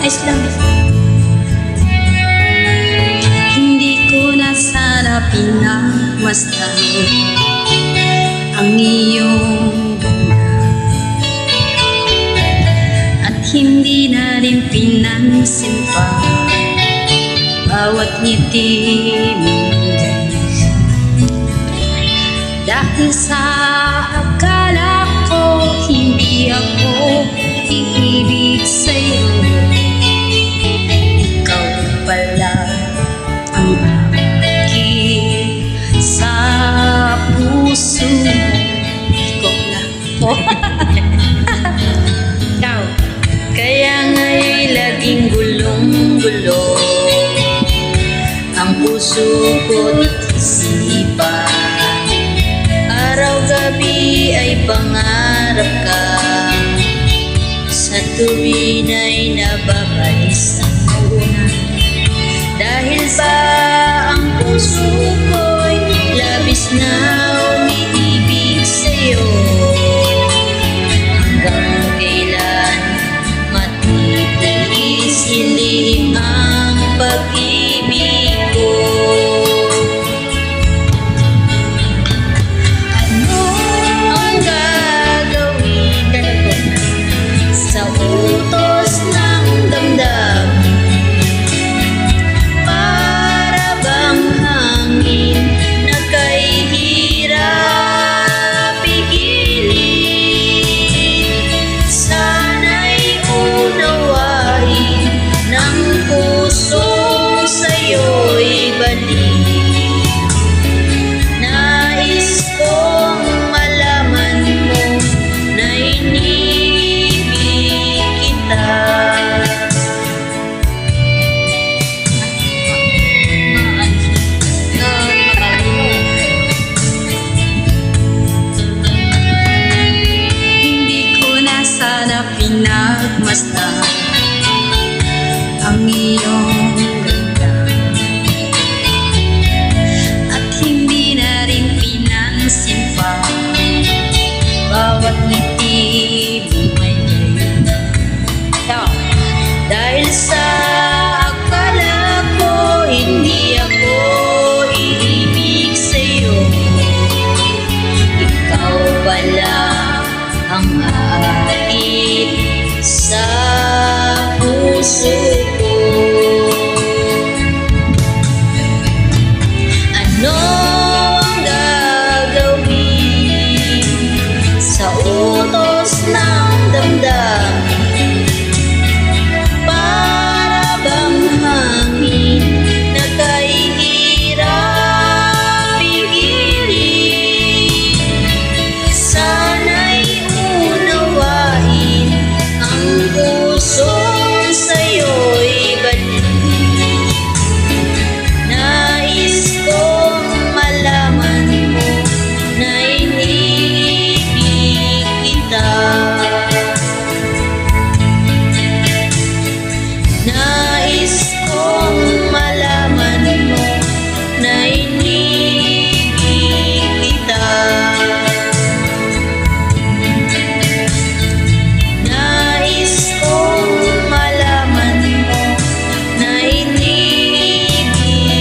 Ayos lang. Hindi ko na sana pinagmasdan ang iyong at hindi na rin pinansin pa bawat ngiti mong ganyan. Dahil sa akala ko hindi ako iibig sa'yo, ikaw pala ang aking sa puso ko na po. Ikaw. Kaya nga'y laging gulong-gulo ang puso ko't isipan. Araw-gabi ay pangarap ka, sa tuwin ay nababalisa una. Dahil ba ang puso ko'y labis na umiibig sa'yo, hanggang kailan matitiis hiling ang pag-ibig ko. Ano ang gagawin sa utos ng damdamin? Para bang hangin na kay hirap pigilin? Sana'y unawain ng pusong sa'yo'y balik. Nais kong malaman mo na inibig kita. Hindi ko na sana pinagmasdan ang iyong ganda at hindi na rin pinansin pa bawat ngiti mo may ganyan. Dahil sa akala ko hindi ako iibig sa'yo, ikaw pala ang aakit sa puso ko. Ano ang gagawin sa utos ng damdamin? Para bang hangin na kay hirap pigilin? Sana'y unawain ang pusong sa'yo'y balik. Nais kong malaman mo na inibig kita. Nais kong malaman mo na inibig kita. Nais kong malaman mo na inibig kita.